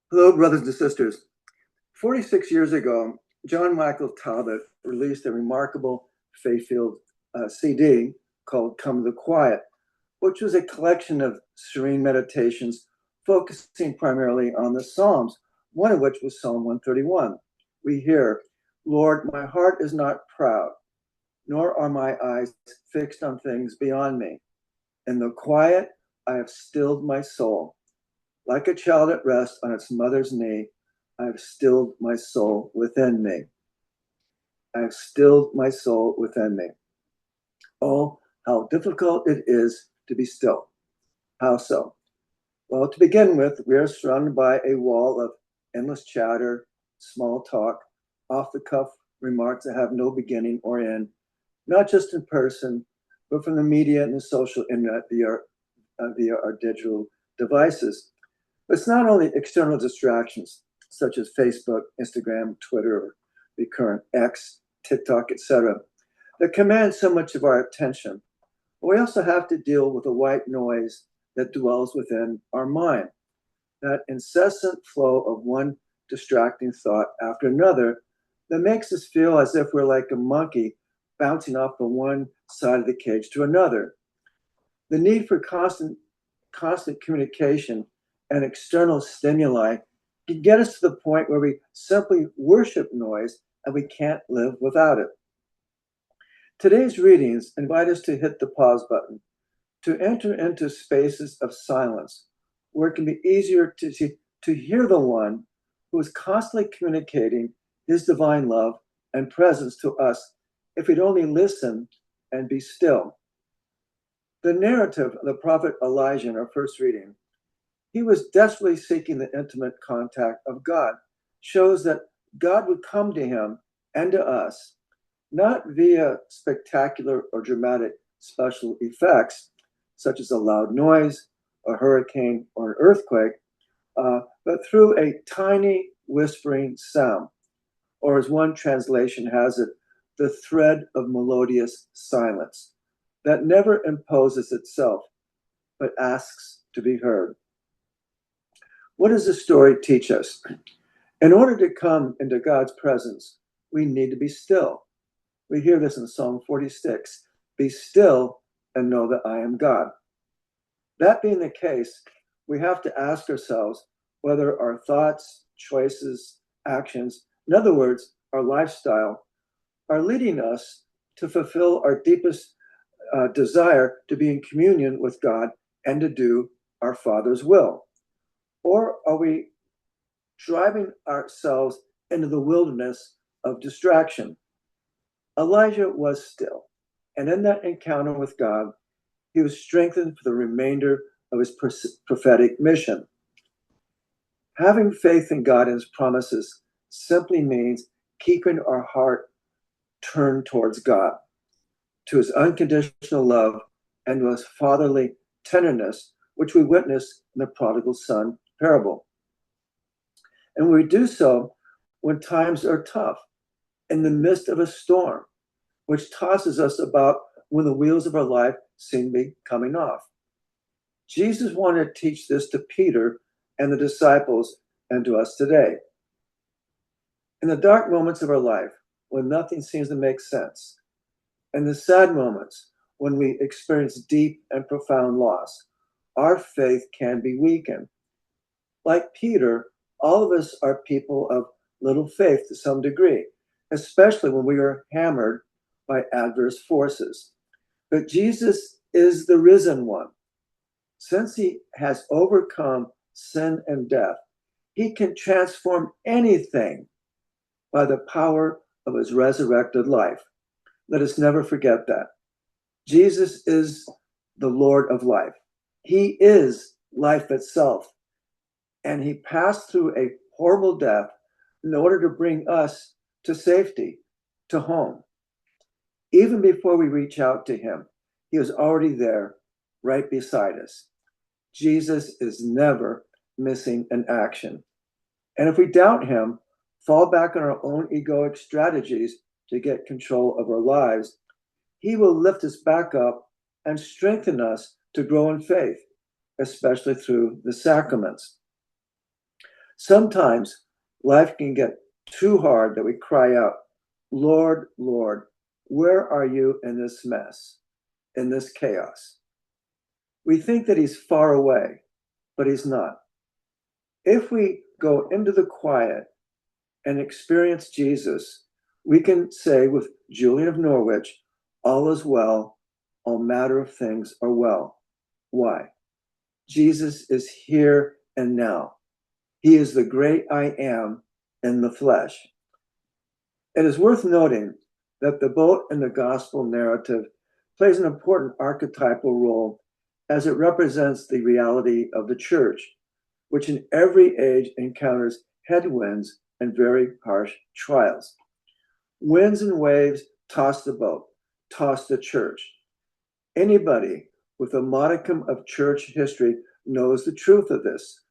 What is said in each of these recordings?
Hello, brothers and sisters. 46 years ago, John Michael Talbot released a remarkable faith-filled CD called Come to the Quiet, which was a collection of serene meditations focusing primarily on the Psalms, one of which was Psalm 131. We hear, Lord, my heart is not proud, nor are my eyes fixed on things beyond me. In the quiet, I have stilled my soul. Like a child at rest on its mother's knee, I have stilled my soul within me. I have stilled my soul within me. Oh, how difficult it is to be still. How so? Well, to begin with, we are surrounded by a wall of endless chatter, small talk, off the cuff remarks that have no beginning or end, not just in person, but from the media and the social internet via our digital devices. But it's not only external distractions such as Facebook, Instagram, Twitter, or the current X, TikTok, etc., that command so much of our attention. But we also have to deal with the white noise that dwells within our mind, that incessant flow of one distracting thought after another that makes us feel as if we're like a monkey bouncing off from one side of the cage to another. The need for constant communication and external stimuli can get us to the point where we simply worship noise and we can't live without it. Today's readings invite us to hit the pause button, to enter into spaces of silence where it can be easier to hear the one who is constantly communicating his divine love and presence to us if we'd only listen and be still. The narrative of the prophet Elijah in our first reading, he was desperately seeking the intimate contact of God, shows that God would come to him and to us, not via spectacular or dramatic special effects, such as a loud noise, a hurricane, or an earthquake, but through a tiny whispering sound, or as one translation has it, the thread of melodious silence that never imposes itself, but asks to be heard. What does this story teach us? In order to come into God's presence, we need to be still. We hear this in Psalm 46, be still and know that I am God. That being the case, we have to ask ourselves whether our thoughts, choices, actions, in other words, our lifestyle, are leading us to fulfill our deepest desire to be in communion with God and to do our Father's will. Or are we driving ourselves into the wilderness of distraction? Elijah was still, and in that encounter with God, he was strengthened for the remainder of his prophetic mission. Having faith in God and his promises simply means keeping our heart turned towards God, to his unconditional love and to his fatherly tenderness, which we witness in the prodigal son parable. And we do so when times are tough, in the midst of a storm, which tosses us about when the wheels of our life seem to be coming off. Jesus wanted to teach this to Peter and the disciples and to us today. In the dark moments of our life, when nothing seems to make sense, in the sad moments when we experience deep and profound loss, our faith can be weakened. Like Peter, all of us are people of little faith to some degree, especially when we are hammered by adverse forces. But Jesus is the risen one. Since he has overcome sin and death, he can transform anything by the power of his resurrected life. Let us never forget that. Jesus is the Lord of life. He is life itself. And he passed through a horrible death in order to bring us to safety, to home. Even before we reach out to him, he is already there, right beside us. Jesus is never missing an action. And if we doubt him, fall back on our own egoic strategies to get control of our lives, he will lift us back up and strengthen us to grow in faith, especially through the sacraments. Sometimes life can get too hard that we cry out, Lord, Lord, where are you in this mess, in this chaos? We think that he's far away, but he's not. If we go into the quiet and experience Jesus, we can say with Julian of Norwich, all is well, all matter of things are well. Why? Jesus is here and now. He is the great I am in the flesh. It is worth noting that the boat in the gospel narrative plays an important archetypal role as it represents the reality of the church, which in every age encounters headwinds and very harsh trials. Winds and waves toss the boat, toss the church. Anybody with a modicum of church history knows the truth of this.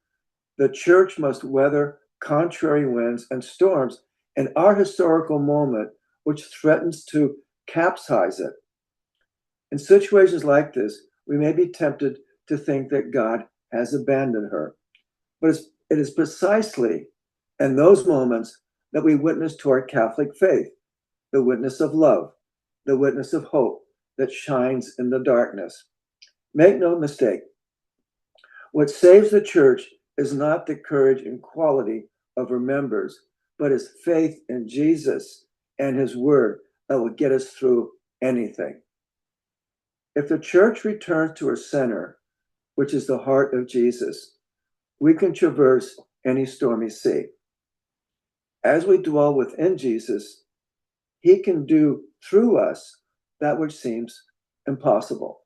The church must weather contrary winds and storms in our historical moment, which threatens to capsize it. In situations like this, we may be tempted to think that God has abandoned her. But it is precisely in those moments that we witness to our Catholic faith, the witness of love, the witness of hope that shines in the darkness. Make no mistake, what saves the church is not the courage and quality of her members, but is faith in Jesus and his word that will get us through anything. If the church returns to her center, which is the heart of Jesus, we can traverse any stormy sea. As we dwell within Jesus, he can do through us that which seems impossible.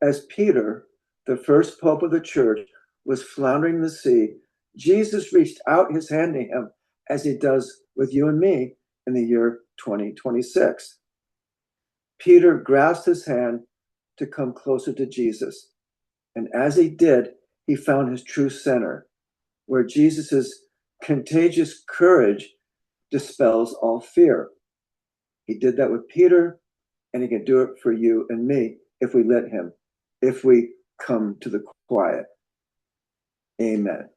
As Peter, the first pope of the church, was floundering in the sea, Jesus reached out his hand to him as he does with you and me in the year 2026. Peter grasped his hand to come closer to Jesus. And as he did, he found his true center, where Jesus' contagious courage dispels all fear. He did that with Peter, and he can do it for you and me if we let him, if we come to the quiet. Amen.